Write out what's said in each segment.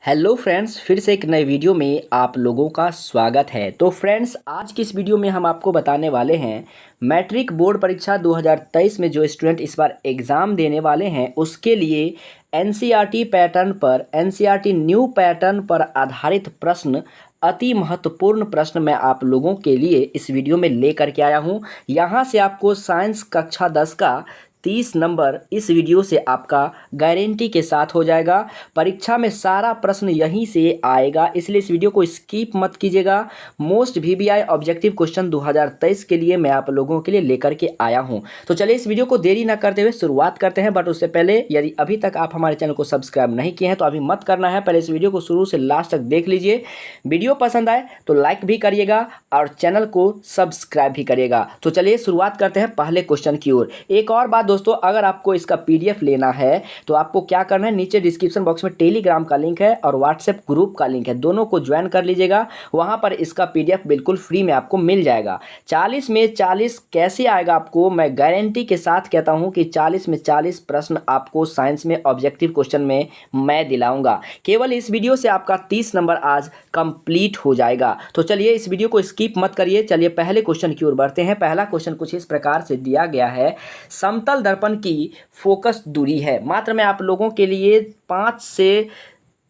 Hello friends, फिर से एक नए वीडियो में आप लोगों का स्वागत है। तो फ्रेंड्स, आज की इस वीडियो में हम आपको बताने वाले हैं मैट्रिक बोर्ड परीक्षा 2023 में जो स्टूडेंट इस बार एग्ज़ाम देने वाले हैं उसके लिए एनसीईआरटी पैटर्न पर एनसीईआरटी न्यू पैटर्न पर आधारित प्रश्न, अति महत्वपूर्ण प्रश्न मैं आप लोगों के लिए इस वीडियो में लेकर के आया हूं। यहां से आपको साइंस कक्षा 10 का 30 नंबर इस वीडियो से आपका गारंटी के साथ हो जाएगा। परीक्षा में सारा प्रश्न यहीं से आएगा, इसलिए इस वीडियो को स्किप मत कीजिएगा। मोस्ट वीवीआई ऑब्जेक्टिव क्वेश्चन 2023 के लिए मैं आप लोगों के लिए लेकर के आया हूं। तो चलिए इस वीडियो को देरी ना करते हुए शुरुआत करते हैं। बट उससे पहले यदि अभी तक आप हमारे चैनल को सब्सक्राइब नहीं किए हैं तो अभी मत करना है, पहले इस वीडियो को शुरू से लास्ट तक देख लीजिए। वीडियो पसंद आए तो लाइक भी करिएगा और चैनल को सब्सक्राइब भी करिएगा। तो चलिए शुरुआत करते हैं पहले क्वेश्चन की ओर। एक और बात दोस्तों, अगर आपको इसका पीडीएफ लेना है तो आपको क्या करना है, नीचे डिस्क्रिप्शन बॉक्स में टेलीग्राम का लिंक है और व्हाट्सएप ग्रुप का लिंक है, दोनों को ज्वाइन कर लीजिएगा। वहां पर इसका पीडीएफ बिल्कुल फ्री में आपको मिल जाएगा। 40 में 40 कैसे आएगा आपको, मैं गारंटी के साथ कहता हूं कि 40 में 40 प्रश्न आपको साइंस में ऑब्जेक्टिव क्वेश्चन में मैं दिलाऊंगा। केवल इस वीडियो से आपका 30 नंबर आज कंप्लीट हो जाएगा। तो चलिए इस वीडियो को स्किप मत करिए, चलिए पहले क्वेश्चन की ओर बढ़ते हैं। पहला क्वेश्चन कुछ इस प्रकार से दिया गया है, समतल दर्पण की फोकस दूरी है। मात्र मैं आप लोगों के लिए 5 से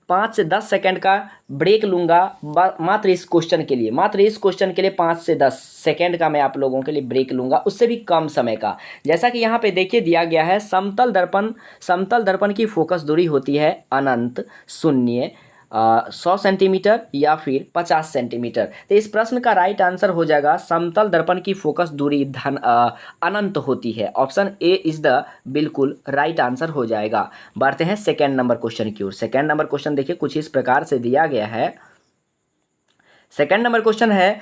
10 सेकंड का ब्रेक लूंगा। मात्र इस क्वेश्चन के लिए 5 से 10 सेकंड का मैं आप लोगों के लिए ब्रेक लूंगा, उससे भी कम समय का। जैसा कि यहाँ पे देखिए दिया गया है, समतल दर्पण की फोकस दूरी होती है अनंत, शून्य, 100 सेंटीमीटर या फिर 50 सेंटीमीटर। तो इस प्रश्न का राइट आंसर हो जाएगा समतल दर्पण की फोकस दूरी अनंत होती है। ऑप्शन ए इज द बिल्कुल राइट आंसर हो जाएगा। बढ़ते हैं सेकेंड नंबर क्वेश्चन की ओर। सेकेंड नंबर क्वेश्चन देखिए कुछ इस प्रकार से दिया गया है। सेकेंड नंबर क्वेश्चन है,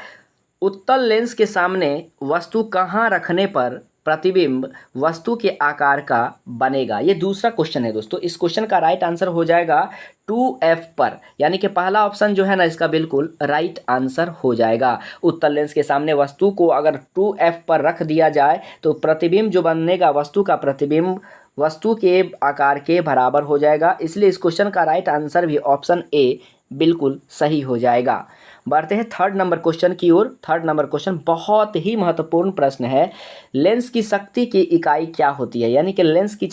उत्तल लेंस के सामने वस्तु कहाँ रखने पर प्रतिबिंब वस्तु के आकार का बनेगा। ये दूसरा क्वेश्चन है दोस्तों। इस क्वेश्चन का राइट आंसर हो जाएगा 2F पर, यानी कि पहला ऑप्शन जो है ना इसका बिल्कुल राइट आंसर हो जाएगा। उत्तल लेंस के सामने वस्तु को अगर 2F पर रख दिया जाए तो प्रतिबिंब जो बनेगा, वस्तु का प्रतिबिंब वस्तु के आकार के बराबर हो जाएगा। इसलिए इस क्वेश्चन का राइट आंसर भी ऑप्शन ए बिल्कुल सही हो जाएगा। बढ़ते हैं थर्ड नंबर क्वेश्चन की ओर। थर्ड नंबर क्वेश्चन बहुत ही महत्वपूर्ण प्रश्न है। लेंस की शक्ति की इकाई क्या होती है, यानी कि लेंस की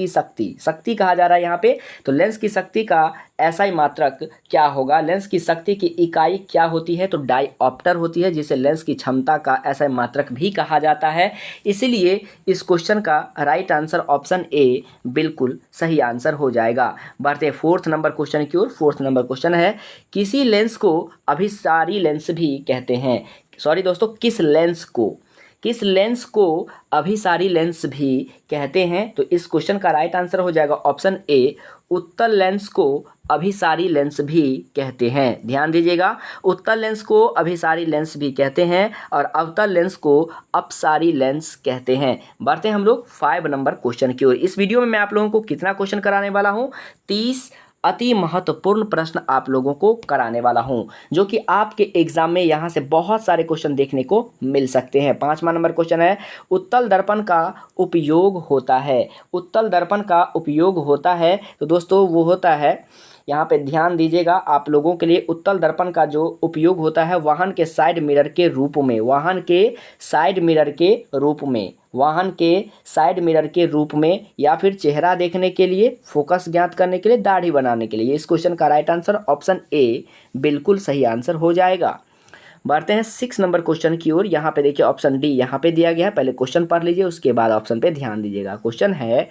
शक्ति शक्ति कहा जा रहा है यहाँ पे। तो लेंस की शक्ति का एसआई मात्रक क्या होगा, लेंस की शक्ति की इकाई क्या होती है, तो डायऑप्टर होती है, जिसे लेंस की क्षमता का एसआई मात्रक भी कहा जाता है। इसलिए इस क्वेश्चन का राइट आंसर ऑप्शन ए बिल्कुल सही आंसर हो जाएगा। बढ़ते हैं फोर्थ नंबर क्वेश्चन की ओर। फोर्थ नंबर क्वेश्चन है, किसी लेंस को अभिसारी लेंस भी कहते हैं। सॉरी दोस्तों, किस लेंस को अभिसारी लेंस भी कहते हैं। तो इस क्वेश्चन का राइट आंसर हो जाएगा ऑप्शन ए, उत्तल लेंस को अभिसारी लेंस भी कहते हैं। ध्यान दीजिएगा, उत्तल लेंस को अभिसारी लेंस भी कहते हैं और अवतल लेंस को अपसारी लेंस कहते हैं। बढ़ते हैं हम लोग 5 नंबर क्वेश्चन की ओर। इस वीडियो में मैं आप लोगों को कितना क्वेश्चन कराने वाला हूँ, 30 अति महत्वपूर्ण प्रश्न आप लोगों को कराने वाला हूं, जो कि आपके एग्जाम में यहां से बहुत सारे क्वेश्चन देखने को मिल सकते हैं। 5वां नंबर क्वेश्चन है, उत्तल दर्पण का उपयोग होता है। तो दोस्तों वो होता है, यहाँ पे ध्यान दीजिएगा, आप लोगों के लिए उत्तल दर्पण का जो उपयोग होता है वाहन के साइड मिरर के रूप में या फिर चेहरा देखने के लिए, फोकस ज्ञात करने के लिए, दाढ़ी बनाने के लिए। इस क्वेश्चन का राइट आंसर ऑप्शन ए बिल्कुल सही आंसर हो जाएगा। बढ़ते हैं 6 नंबर क्वेश्चन की ओर। यहाँ पे देखिए ऑप्शन डी यहाँ पे दिया गया है। पहले क्वेश्चन पढ़ लीजिए, उसके बाद ऑप्शन पे ध्यान दीजिएगा। क्वेश्चन है,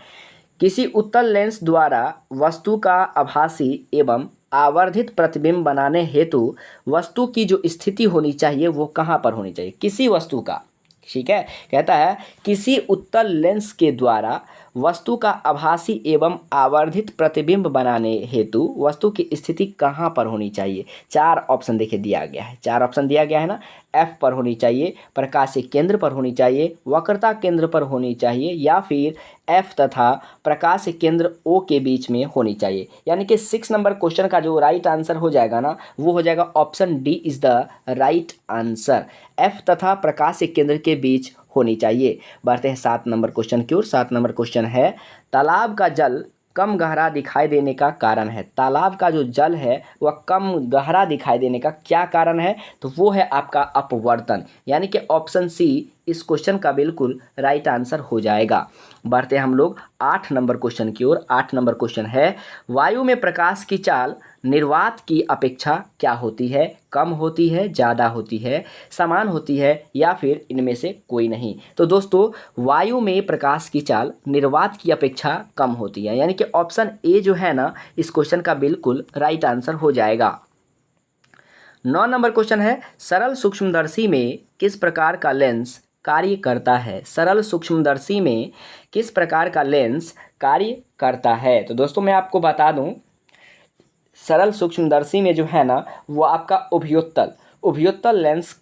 किसी उत्तल लेंस द्वारा वस्तु का आभासी एवं आवर्धित प्रतिबिंब बनाने हेतु वस्तु की जो स्थिति होनी चाहिए वो कहाँ पर होनी चाहिए, किसी वस्तु का। ठीक है, कहता है किसी उत्तल लेंस के द्वारा वस्तु का आभासी एवं आवर्धित प्रतिबिंब बनाने हेतु वस्तु की स्थिति कहाँ पर होनी चाहिए। 4 ऑप्शन देखिए दिया गया है, 4 ऑप्शन दिया गया है ना। एफ पर होनी चाहिए, प्रकाशीय केंद्र पर होनी चाहिए, वक्रता केंद्र पर होनी चाहिए, या फिर एफ तथा प्रकाश केंद्र ओ के बीच में होनी चाहिए। यानी कि 6 नंबर क्वेश्चन का जो राइट आंसर हो जाएगा ना, वो हो जाएगा option D is the right answer. F तथा प्रकाश केंद्र के बीच होनी चाहिए। बढ़ते हैं 7 नंबर क्वेश्चन की ओर। 7 नंबर क्वेश्चन है, तालाब का जल कम गहरा दिखाई देने का कारण है। तालाब का जो जल है वह कम गहरा दिखाई देने का क्या कारण है? तो वो है आपका अपवर्तन, यानी कि ऑप्शन सी इस क्वेश्चन का बिल्कुल राइट आंसर हो जाएगा। बढ़ते हैं हम लोग 8 नंबर क्वेश्चन की ओर। 8 नंबर क्वेश्चन है, वायु में प्रकाश की चाल निर्वात की अपेक्षा क्या होती है? कम होती है, ज़्यादा होती है, समान होती है, या फिर इनमें से कोई नहीं? तो दोस्तों वायु में प्रकाश की चाल निर्वात की अपेक्षा कम होती है, यानी कि ऑप्शन ए जो है ना इस क्वेश्चन का बिल्कुल राइट आंसर हो जाएगा। 9 नंबर क्वेश्चन है, सरल सूक्ष्मदर्शी में किस प्रकार का लेंस कार्य करता है? सरल सूक्ष्मदर्शी में किस प्रकार का लेंस कार्य करता है? तो दोस्तों मैं आपको बता दूं, सरल सूक्ष्मदर्शी में जो है ना वो आपका उभयोत्तल लेंस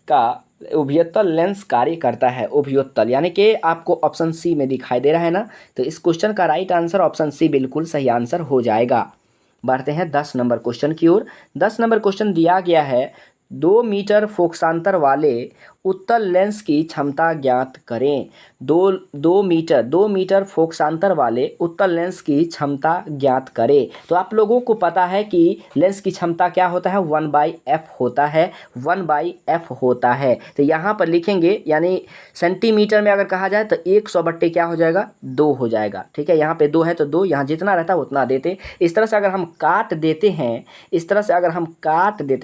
कार्य करता है। उभयोत्तल यानी कि आपको ऑप्शन सी में दिखाई दे रहा है ना, तो इस क्वेश्चन का राइट आंसर ऑप्शन सी बिल्कुल सही आंसर हो जाएगा। बढ़ते हैं 10 नंबर क्वेश्चन की ओर। 10 नंबर क्वेश्चन दिया गया है, 2 मीटर फोकसांतर वाले उत्तल लेंस की क्षमता ज्ञात करें। 2 मीटर फोकसांतर वाले उत्तल लेंस की क्षमता ज्ञात करें। तो आप लोगों को पता है कि लेंस की क्षमता क्या होता है? 1/f होता है, 1/f होता है। तो यहाँ पर लिखेंगे, यानी सेंटीमीटर में अगर कहा जाए तो 100 बट्टे क्या हो जाएगा? 2 हो जाएगा। ठीक है, यहाँ पे 2 है तो 2, यहाँ जितना रहता है उतना देते। इस तरह से अगर हम काट देते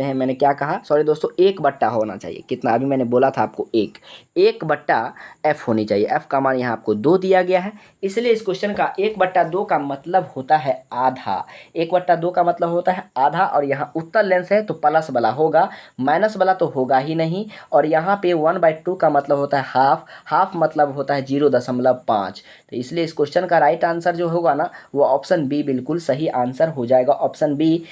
हैं, मैंने क्या कहा, सॉरी दोस्तों, 1/f होना चाहिए। कितना अभी मैंने बोला था आपको? 1/f होनी चाहिए। f का मान यहाँ आपको 2 दिया गया है, इसलिए इस क्वेश्चन का 1/2 का मतलब होता है आधा। 1/2 का मतलब होता है आधा, और यहाँ उत्तल लेंस है तो प्लस वाला होगा, माइनस वाला तो होगा ही नहीं। और यहाँ पे 1/2 का मतलब होता है हाफ मतलब होता है 0.5। तो इसलिए इस क्वेश्चन का राइट आंसर जो होगा ना वो ऑप्शन बी बिल्कुल सही आंसर हो जाएगा। Option B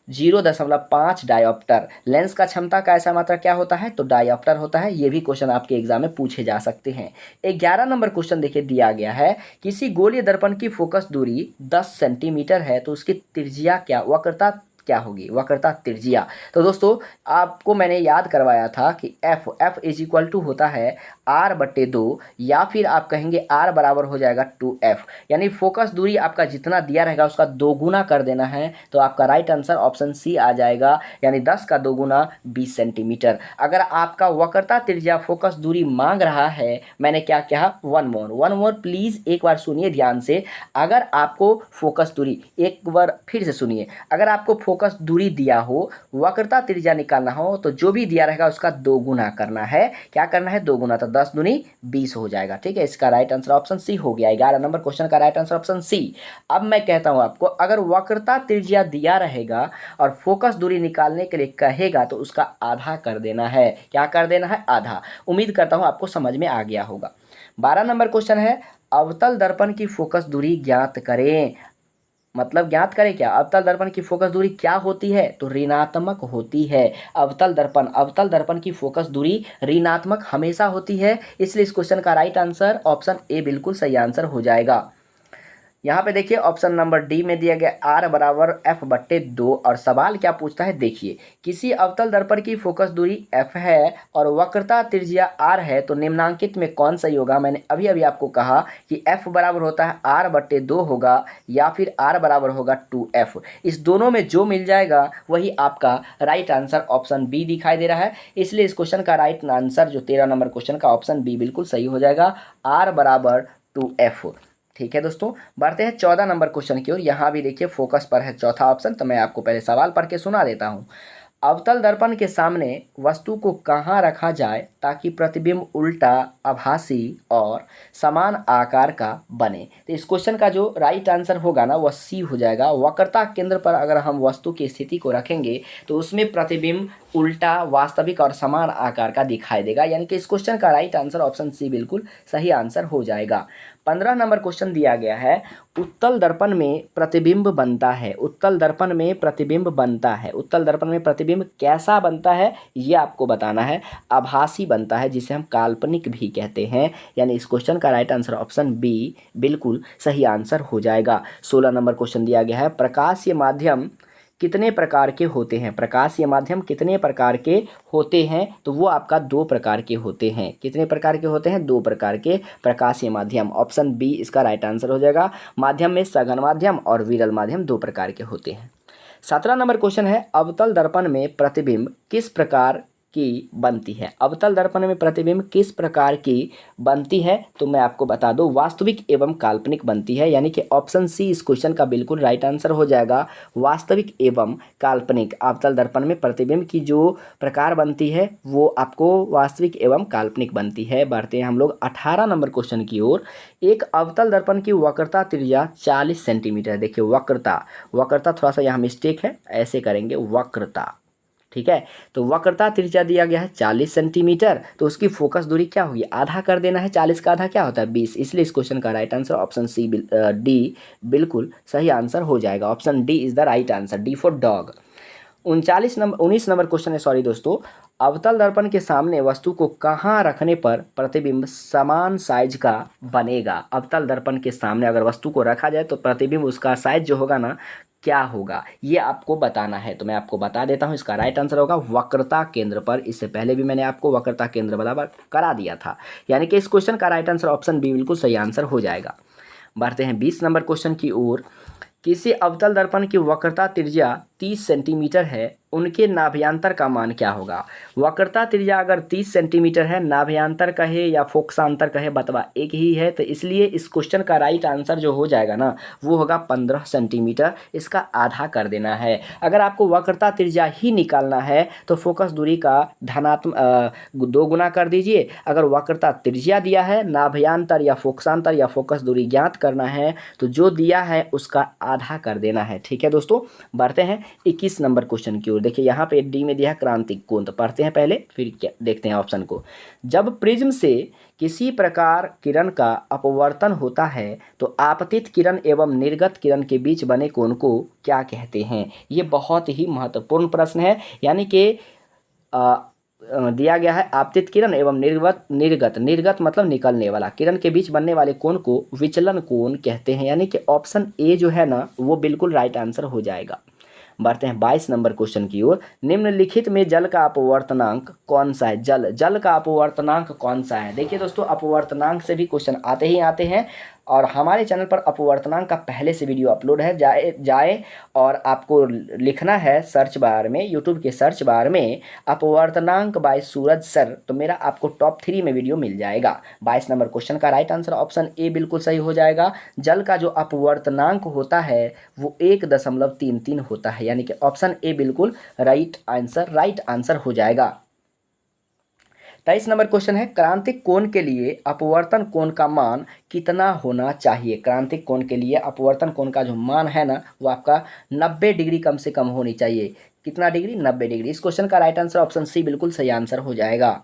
0.5 dioptre. लेंस का क्षमता का ऐसा मात्रा क्या होता है? तो डायोप्टर होता है। ये भी क्वेश्चन आपके एग्जाम में पूछे जा सकते हैं। 11 नंबर क्वेश्चन देखिए दिया गया है, किसी गोलीय दर्पण की फोकस दूरी 10 सेंटीमीटर है तो उसकी त्रिज्या क्या, वक्रता क्या होगी? वक्रता त्रिज्या। तो दोस्तों आपको मैंने याद करवाया था कि f इज इक्वल टू होता है r/2, या फिर आप कहेंगे r बराबर हो जाएगा 2f, यानी फोकस दूरी आपका जितना दिया रहेगा उसका 2 गुना कर देना है। तो आपका राइट आंसर ऑप्शन सी आ जाएगा, यानी 10 का 2 गुना 20 सेंटीमीटर। अगर आपका वक्रता त्रिज्या फोकस दूरी मांग रहा है, मैंने क्या कहा? वन मोर प्लीज़ एक बार सुनिए ध्यान से। अगर आपको फोकस दूरी, एक बार फिर से सुनिए, अगर आपको फोकस दूरी दिया हो, वक्रता त्रिज्या निकालना हो, तो जो भी दिया रहेगा उसका 2 गुना करना है। क्या करना है? 2 गुना, तो 10 दूनी 20 हो जाएगा। ठीक है, इसका राइट आंसर ऑप्शन सी हो गया। 11 नंबर क्वेश्चन का राइट आंसर ऑप्शन सी। अब मैं कहता हूं आपको, अगर वक्रता त्रिज्या दिया रहेगा और फोकस दूरी निकालने के लिए कहेगा तो उसका आधा कर देना है। क्या कर देना है? आधा। उम्मीद करता हूं आपको समझ में आ गया होगा। 12 नंबर क्वेश्चन है, अवतल दर्पण की फोकस दूरी ज्ञात करें। मतलब ज्ञात करें क्या? अवतल दर्पण की फोकस दूरी क्या होती है? तो ऋणात्मक होती है। अवतल दर्पण की फोकस दूरी ऋणात्मक हमेशा होती है, इसलिए इस क्वेश्चन का राइट आंसर ऑप्शन ए बिल्कुल सही आंसर हो जाएगा। यहाँ पे देखिए ऑप्शन नंबर डी में दिया गया r बराबर f/2, और सवाल क्या पूछता है देखिए, किसी अवतल दर्पण की फोकस दूरी f है और वक्रता त्रिज्या r है तो निम्नांकित में कौन सही होगा? मैंने अभी आपको कहा कि f बराबर होता है r/2 होगा, या फिर r बराबर होगा 2f। इस दोनों में जो मिल जाएगा वही आपका राइट आंसर ऑप्शन बी दिखाई दे रहा है, इसलिए इस क्वेश्चन का राइट आंसर जो 13 नंबर क्वेश्चन का ऑप्शन बी बिल्कुल सही हो जाएगा, r बराबर 2f। ठीक है दोस्तों, बढ़ते हैं 14 नंबर क्वेश्चन की ओर। यहाँ भी देखिए फोकस पर है चौथा ऑप्शन, तो मैं आपको पहले सवाल पढ़ के सुना देता हूँ। अवतल दर्पण के सामने वस्तु को कहाँ रखा जाए ताकि प्रतिबिंब उल्टा, आभासी और समान आकार का बने? तो इस क्वेश्चन का जो राइट आंसर होगा ना वह सी हो जाएगा। वक्रता केंद्र पर अगर हम वस्तु की स्थिति को रखेंगे तो उसमें प्रतिबिंब उल्टा, वास्तविक और समान आकार का दिखाई देगा, यानी कि इस क्वेश्चन का राइट आंसर ऑप्शन सी बिल्कुल सही आंसर हो जाएगा। 15 नंबर क्वेश्चन दिया गया है, उत्तल दर्पण में प्रतिबिंब बनता है। उत्तल दर्पण में प्रतिबिंब बनता है। उत्तल दर्पण में प्रतिबिंब कैसा बनता है ये आपको बताना है। आभासी बनता है, जिसे हम काल्पनिक भी कहते हैं, यानी इस क्वेश्चन का राइट आंसर ऑप्शन बी बिल्कुल सही आंसर हो जाएगा। 16 नंबर क्वेश्चन दिया गया है, प्रकाशीय माध्यम कितने प्रकार के होते हैं? प्रकाशीय माध्यम कितने प्रकार के होते हैं? तो वो आपका 2 प्रकार के होते हैं। कितने प्रकार के होते हैं? 2 प्रकार के प्रकाशीय माध्यम। ऑप्शन बी इसका राइट आंसर हो जाएगा। माध्यम में सघन माध्यम और विरल माध्यम 2 प्रकार के होते हैं। 17 नंबर क्वेश्चन है, अवतल दर्पण में प्रतिबिंब किस प्रकार की बनती है? अवतल दर्पण में प्रतिबिंब किस प्रकार की बनती है? तो मैं आपको बता दूं, वास्तविक एवं काल्पनिक बनती है, यानी कि ऑप्शन सी इस क्वेश्चन का बिल्कुल राइट आंसर हो जाएगा। वास्तविक एवं काल्पनिक अवतल दर्पण में प्रतिबिंब की जो प्रकार बनती है वो आपको वास्तविक एवं काल्पनिक बनती है। बढ़ते हैं हम लोग 18 नंबर क्वेश्चन की ओर। एक अवतल दर्पण की वक्रता त्रिज्या 40 सेंटीमीटर। देखिए वक्रता थोड़ा सा यहाँ मिस्टेक है, ऐसे करेंगे वक्रता, ठीक है। तो वक्रता त्रिज्या दिया गया है 40 सेंटीमीटर, तो उसकी फोकस दूरी क्या होगी? आधा कर देना है। 40 का आधा क्या होता है? 20। इसलिए इस क्वेश्चन का right answer option C D बिल्कुल सही आंसर हो जाएगा। Option D is the right answer, D for dog. 19 number question है, सॉरी दोस्तों। अवतल दर्पण के सामने वस्तु को कहाँ रखने पर प्रतिबिंब समान साइज का बनेगा? अवतल दर्पण के सामने अगर वस्तु को रखा जाए तो प्रतिबिंब उसका साइज जो होगा ना, क्या होगा, ये आपको बताना है। तो मैं आपको बता देता हूँ, इसका राइट आंसर होगा वक्रता केंद्र पर। इससे पहले भी मैंने आपको वक्रता केंद्र बराबर करा दिया था, यानी कि इस क्वेश्चन का राइट आंसर ऑप्शन बी बिल्कुल सही आंसर हो जाएगा। बढ़ते हैं 20 नंबर क्वेश्चन की ओर। किसी अवतल दर्पण की वक्रता त्रिज्या 30 सेंटीमीटर है, उनके नाभ्यांतर का मान क्या होगा? वक्रता त्रिज्या अगर 30 सेंटीमीटर है, नाभ्यांतर कहे या फोकसांतर कहे बतवा एक ही है, तो इसलिए इस क्वेश्चन का राइट आंसर जो हो जाएगा ना, वो होगा 15 सेंटीमीटर। इसका आधा कर देना है। अगर आपको वक्रता त्रिज्या ही निकालना है तो फोकस दूरी का धनात्मक 2 गुना कर दीजिए। अगर वक्रता त्रिज्या दिया है, नाभ्यांतर या फोकस दूरी ज्ञात करना है, तो जो दिया है उसका आधा कर देना है। ठीक है दोस्तों, बढ़ते हैं 21 नंबर क्वेश्चन की ओर। देखिए यहाँ पे डी में दिया है क्रांतिक कोण, तो पढ़ते हैं पहले फिर क्या देखते हैं ऑप्शन को। जब प्रिज्म से किसी प्रकार किरण का अपवर्तन होता है तो आपतित किरण एवं निर्गत किरण के बीच बने कोण को क्या कहते हैं? ये बहुत ही महत्वपूर्ण प्रश्न है, यानी कि दिया गया है आपतित किरण एवं निर्गत मतलब निकलने वाला किरण के बीच बनने वाले कोण को विचलन कोण कहते हैं, यानी कि ऑप्शन ए जो है ना, वो बिल्कुल राइट आंसर हो जाएगा। बढ़ते हैं 22 नंबर क्वेश्चन की ओर। निम्नलिखित में जल का अपवर्तनांक कौन सा है? जल का अपवर्तनांक कौन सा है? देखिए दोस्तों, अपवर्तनांक से भी क्वेश्चन आते हैं, और हमारे चैनल पर अपवर्तनांक का पहले से वीडियो अपलोड है। जाए और आपको लिखना है सर्च बार में, यूट्यूब के सर्च बार में अपवर्तनांक बाय सूरज सर, तो मेरा आपको टॉप 3 में वीडियो मिल जाएगा। 22 नंबर क्वेश्चन का राइट आंसर ऑप्शन ए बिल्कुल सही हो जाएगा। जल का जो अपवर्तनांक होता है वो 1.33 होता है, यानी कि ऑप्शन ए बिल्कुल राइट आंसर हो जाएगा। 23 नंबर क्वेश्चन है, क्रांतिक कोण के लिए अपवर्तन कोण का मान कितना होना चाहिए? क्रांतिक कोण के लिए अपवर्तन कोण का जो मान है ना, वो आपका 90 डिग्री कम से कम होनी चाहिए। कितना डिग्री? 90 डिग्री। इस क्वेश्चन का राइट आंसर ऑप्शन सी बिल्कुल सही आंसर हो जाएगा।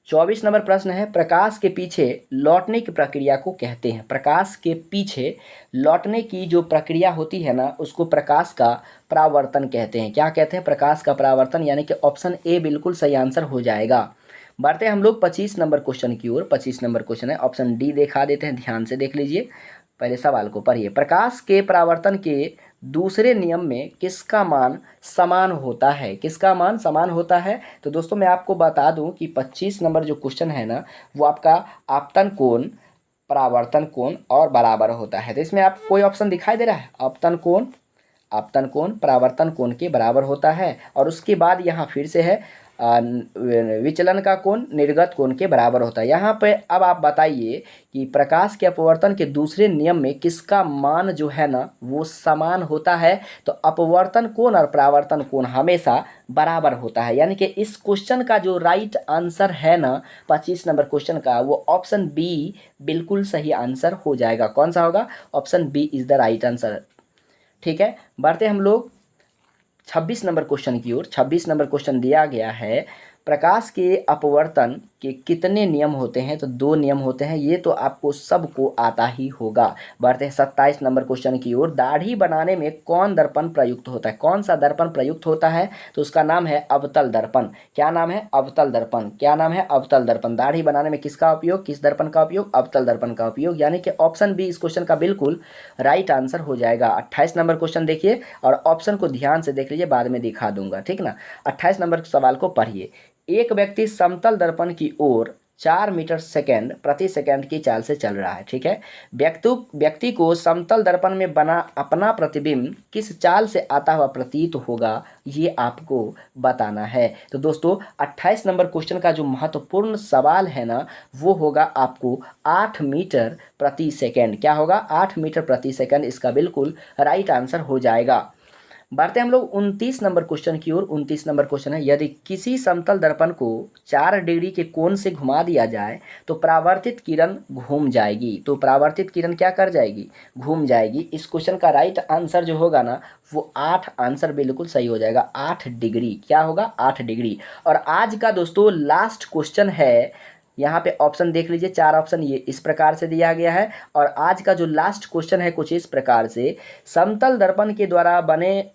24 नंबर प्रश्न है, प्रकाश के पीछे लौटने की प्रक्रिया को कहते हैं। प्रकाश के पीछे लौटने की जो प्रक्रिया होती है ना, उसको प्रकाश का परावर्तन कहते हैं। क्या कहते हैं? प्रकाश का परावर्तन, यानी कि ऑप्शन ए बिल्कुल सही आंसर हो जाएगा। बढ़ते हैं हम लोग 25 नंबर क्वेश्चन की ओर। 25 नंबर क्वेश्चन है, ऑप्शन डी दिखा देते हैं, ध्यान से देख लीजिए, पहले सवाल को पढ़िए। प्रकाश के परावर्तन के दूसरे नियम में किसका मान समान होता है? किसका मान समान होता है? तो दोस्तों मैं आपको बता दूं कि 25 नंबर जो क्वेश्चन है ना, वो आपका आपतन कोण, परावर्तन कोण और बराबर होता है। तो इसमें आप कोई ऑप्शन दिखाई दे रहा है? आपतन कोण परावर्तन कोण के बराबर होता है, और उसके बाद यहाँ फिर से है विचलन का कोण निर्गत कोण के बराबर होता है। यहाँ पे अब आप बताइए कि प्रकाश के अपवर्तन के दूसरे नियम में किसका मान जो है ना, वो समान होता है? तो अपवर्तन कोण और परावर्तन कोण हमेशा बराबर होता है, यानी कि इस क्वेश्चन का जो राइट आंसर है ना 25 नंबर क्वेश्चन का, वो ऑप्शन बी बिल्कुल सही आंसर हो जाएगा। कौन सा होगा? Option B is the right answer. ठीक है, बढ़ते हम लोग 26 नंबर क्वेश्चन की ओर। 26 नंबर क्वेश्चन दिया गया है, प्रकाश के अपवर्तन कि कितने नियम होते हैं, तो 2 नियम होते हैं, ये तो आपको सबको आता ही होगा। बढ़ते हैं 27 नंबर क्वेश्चन की ओर। दाढ़ी बनाने में कौन दर्पण प्रयुक्त होता है? कौन सा दर्पण प्रयुक्त होता है? तो उसका नाम है अवतल दर्पण। क्या नाम है? अवतल दर्पण। क्या नाम है? अवतल दर्पण। दाढ़ी बनाने में किसका उपयोग, किस दर्पण का उपयोग? अवतल दर्पण का उपयोग। यानी कि ऑप्शन बी इस क्वेश्चन का बिल्कुल राइट आंसर हो जाएगा। 28 नंबर क्वेश्चन देखिए और ऑप्शन को ध्यान से देख लीजिए, बाद में दिखा दूंगा, ठीक ना। 28 नंबर सवाल को पढ़िए। एक व्यक्ति समतल दर्पण की ओर 4 मीटर सेकेंड प्रति सेकेंड की चाल से चल रहा है, ठीक है। व्यक्ति को समतल दर्पण में बना अपना प्रतिबिंब किस चाल से आता हुआ प्रतीत होगा, ये आपको बताना है। तो दोस्तों 28 नंबर क्वेश्चन का जो महत्वपूर्ण सवाल है ना, वो होगा आपको 8 मीटर प्रति सेकेंड। क्या होगा? 8 मीटर प्रति सेकेंड इसका बिल्कुल राइट आंसर हो जाएगा। बढ़ते हम लोग 29 नंबर क्वेश्चन की ओर। 29 नंबर क्वेश्चन है, यदि किसी समतल दर्पण को 4 डिग्री के कोण से घुमा दिया जाए तो परावर्तित किरण घूम जाएगी। तो परावर्तित किरण क्या कर जाएगी? घूम जाएगी। इस क्वेश्चन का राइट आंसर जो होगा ना, वो 8 आंसर बिल्कुल सही हो जाएगा। 8 डिग्री। क्या होगा? 8 डिग्री। और आज का दोस्तों लास्ट क्वेश्चन है, यहाँ पे ऑप्शन देख लीजिए, 4 ऑप्शन ये इस प्रकार से दिया गया है। और आज का जो लास्ट क्वेश्चन है कुछ इस प्रकार से, समतल दर्पण के द्वारा बने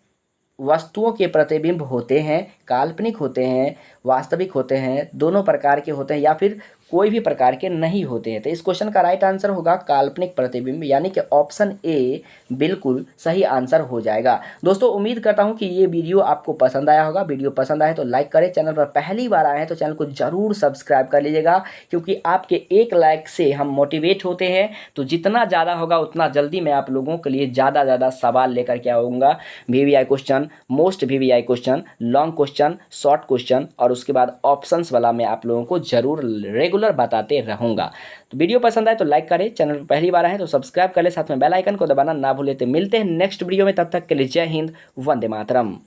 वस्तुओं के प्रतिबिंब होते हैं, काल्पनिक होते हैं, वास्तविक होते हैं, दोनों प्रकार के होते हैं, या फिर कोई भी प्रकार के नहीं होते हैं। तो इस क्वेश्चन का राइट आंसर होगा काल्पनिक प्रतिबिंब, यानी कि ऑप्शन ए बिल्कुल सही आंसर हो जाएगा। दोस्तों उम्मीद करता हूं कि ये वीडियो आपको पसंद आया होगा। वीडियो पसंद आए तो लाइक करें, चैनल पर पहली बार आए हैं तो चैनल को जरूर सब्सक्राइब कर लीजिएगा, क्योंकि आपके एक लाइक से हम मोटिवेट होते हैं। तो जितना ज़्यादा होगा उतना जल्दी मैं आप लोगों के लिए ज़्यादा सवाल लेकर के आऊँगा। VVI question, most VVI question, long question, short question, और उसके बाद ऑप्शंस वाला मैं आप लोगों को जरूर रेगुलर बताते रहूँगा। तो वीडियो पसंद आए तो लाइक करें, चैनल पर पहली बार आए तो सब्सक्राइब कर ले, साथ में बेल आइकन को दबाना ना भूलें। तो मिलते हैं नेक्स्ट वीडियो में, तब तक के लिए जय हिंद, वंदे मातरम।